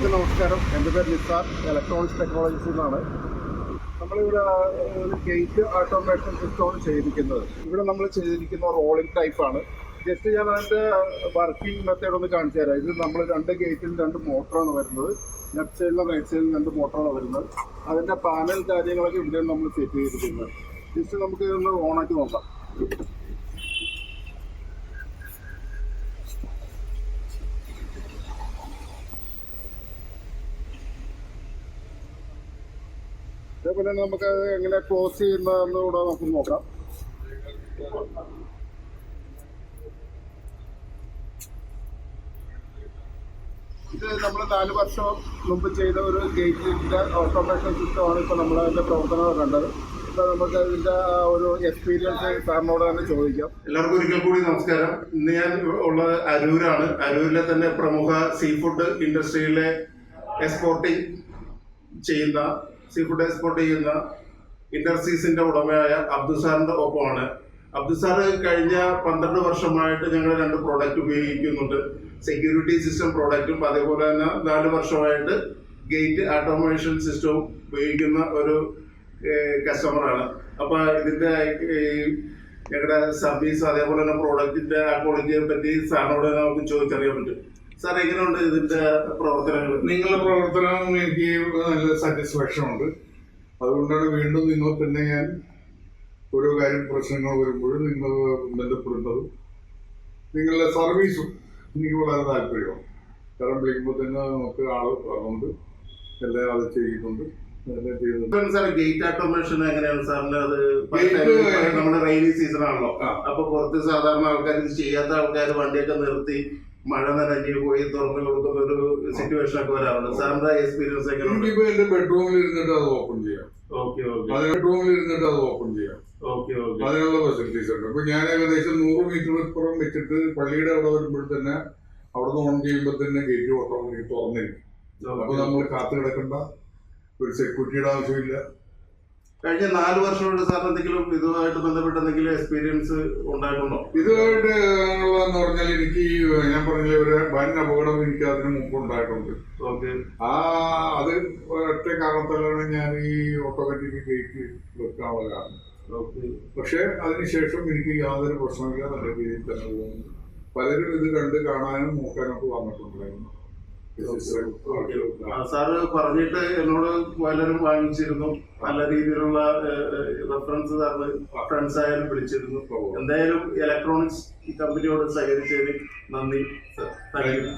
എല്ലാവർക്കും നമസ്കാരം. എൻ്റെ പേര് നിസാർ, ഇലക്ട്രോണിക്സ് ടെക്നോളജീസിൽ നിന്നാണ്. നമ്മളിവിടെ ഒരു ഗേറ്റ് ഓട്ടോമേഷൻ സിസ്റ്റമാണ് ചെയ്തിരിക്കുന്നത്. ഇവിടെ നമ്മൾ ചെയ്തിരിക്കുന്ന റോളിംഗ് ടൈപ്പാണ്. ജസ്റ്റ് ഞാൻ അതിൻ്റെ വർക്കിംഗ് മെത്തേഡ് ഒന്ന് കാണിച്ചു തരാം. ഇത് നമ്മൾ രണ്ട് ഗേറ്റിൽ രണ്ട് മോട്ടറാണ് വരുന്നത്. ലെഫ്റ്റ് സൈഡിലും റൈറ്റ് സൈഡിലും രണ്ട് മോട്ടറാണ് വരുന്നത്. അതിൻ്റെ പാനൽ കാര്യങ്ങളൊക്കെ ഇവിടെ നമ്മൾ സെറ്റ് ചെയ്തിരിക്കുന്നത്. ജസ്റ്റ് നമുക്ക് ഇതൊന്ന് ഓണാക്കി നോക്കാം. അതേപോലെ തന്നെ നമുക്ക് അത് എങ്ങനെ ക്ലോസ് ചെയ്യുന്നതെന്ന് കൂടെ നമുക്ക് നോക്കാം. ഇത് നമ്മൾ 4 വർഷം മുമ്പ് ചെയ്ത ഒരു ഗേറ്റിൻ്റെ ഓട്ടോമേഷൻ സിസ്റ്റമാണ് ഇപ്പോൾ നമ്മളതിൻ്റെ പ്രവർത്തനം കണ്ടത്. ഇപ്പോൾ നമുക്ക് അതിൻ്റെ ഒരു എക്സ്പീരിയൻസ് സാറിനോട് തന്നെ ചോദിക്കാം. എല്ലാവർക്കും ഒരിക്കൽ കൂടി നമസ്കാരം. ഇന്ന് ഞാൻ ഉള്ളത് അരൂരാണ്. അരൂരിലെ തന്നെ പ്രമുഖ സീ ഫുഡ് ഇൻഡസ്ട്രിയിലെ സീ ഫുഡ് എക്സ്പോർട്ട് ചെയ്യുന്ന ഇന്റർസീസിന്റെ ഉടമയായ അബ്ദുൽ സാറിന്റെ ഒപ്പമാണ്. അബ്ദുൽ സാർ കഴിഞ്ഞ 12 വർഷമായിട്ട് ഞങ്ങൾ 2 പ്രോഡക്റ്റ് ഉപയോഗിക്കുന്നുണ്ട്. സെക്യൂരിറ്റി സിസ്റ്റം പ്രോഡക്റ്റും അതേപോലെ തന്നെ 4 വർഷമായിട്ട് ഗേറ്റ് ഓട്ടോമേഷൻ സിസ്റ്റവും ഉപയോഗിക്കുന്ന ഒരു കസ്റ്റമറാണ്. അപ്പൊ ഇതിന്റെ ഞങ്ങളുടെ സർവീസ് അതേപോലെ തന്നെ പ്രോഡക്റ്റിന്റെ ക്വാളിറ്റിയെ പറ്റി സാറിനോട് നമുക്ക് ചോദിച്ചറിയാൻ പറ്റും. സാർ, എങ്ങനെയുണ്ട് ഇതിന്റെ പ്രവർത്തനങ്ങൾ? നിങ്ങളുടെ പ്രവർത്തനം എനിക്ക് നല്ല സാറ്റിസ്ഫാക്ഷൻ ഉണ്ട്. അതുകൊണ്ടാണ് വീണ്ടും നിങ്ങൾ തന്നെ ഞാൻ ഓരോ കാര്യം പ്രശ്നങ്ങൾ വരുമ്പോഴും നിങ്ങൾ ബന്ധപ്പെടുന്നതും നിങ്ങളുടെ സർവീസും എനിക്ക് വളരെ താല്പര്യമാണ്. കാരണം വിളിക്കുമ്പോൾ തന്നെ നമുക്ക് ആള് പറഞ്ഞുണ്ട് എല്ലാം അത് ചെയ്യുന്നുണ്ട്. ഗേറ്റ് ഓട്ടോമേഷൻ എങ്ങനെയാണ് സാറിന്? അത് നമ്മുടെ റെയിനി സീസൺ ആണല്ലോ. അപ്പൊ പുറത്ത് സാധാരണ ആൾക്കാർ ഇത് ചെയ്യാത്ത ആൾക്കാർ വണ്ടിയൊക്കെ നിർത്തി മഴ നനഞ്ഞ് പോയി തുറന്നു കൊടുക്കുന്ന ഒരു സിറ്റുവേഷൻ ഒക്കെ വരാറുണ്ട്. സാറിന്റെ എക്സ്പീരിയൻസ് എങ്ങനെയാണ്? എന്റെ ബെഡ്റൂമിൽ ഇരുന്നിട്ട് അത് ഓപ്പൺ ചെയ്യാം. ബെഡ്റൂമിൽ ഇരുന്നിട്ട് അത് ഓപ്പൺ ചെയ്യാം. അതിനുള്ള ഫെസിലിറ്റീസ് ഉണ്ട്. ഇപ്പൊ ഞാൻ ഏകദേശം 100 മീറ്റർ പുറം വെച്ചിട്ട് പള്ളിയുടെ അവിടെ വരുമ്പോൾ തന്നെ അവിടുന്ന് ഓൺ ചെയ്യുമ്പോൾ തന്നെ ഗേറ്റ് ഓട്ടോമാറ്റിക് തുറന്നിരിക്കും. അപ്പൊ നമ്മൾ കാത്തു കിടക്കേണ്ട ഒരു സെക്യൂരിറ്റിയുടെ ആവശ്യമില്ല. കഴിഞ്ഞ 4 വർഷമായിട്ട് സാറിന് എന്തെങ്കിലും ഇതുമായിട്ട് ബന്ധപ്പെട്ട എന്തെങ്കിലും എക്സ്പീരിയൻസ് ഉണ്ടായിട്ടുണ്ടോ? ഇതുമായിട്ട് എന്ന് പറഞ്ഞാൽ എനിക്ക് ഞാൻ പറഞ്ഞില്ല ഒരു വൻ അപകടം എനിക്ക് അതിന് മുമ്പ് ഉണ്ടായിട്ടുണ്ട്. അത് ഒറ്റ കാരണത്താലാണ് ഞാൻ ഈ ഓട്ടോമാറ്റിക് ഗേറ്റ് വെക്കാനുള്ള കാരണം. പക്ഷെ അതിനുശേഷം എനിക്ക് യാതൊരു പ്രശ്നമില്ല, നല്ല രീതിയിൽ തന്നെ പോകുന്നു. പലരും ഇത് കണ്ട് കാണാനും നോക്കാനൊക്കെ വന്നിട്ടുണ്ടായിരുന്നു. സാറ് പറഞ്ഞിട്ട് എന്നോട് പലരും വാങ്ങിച്ചിരുന്നു. നല്ല രീതിയിലുള്ള റെഫറൻസ് സാറിന് ഫ്രണ്ട്സ് ആയാലും വിളിച്ചിരുന്നു. എന്തായാലും ഇലക്ട്രോണിക്സ് കമ്പനിയോട് സഹകരിച്ചതിന് നന്ദി. Thank you.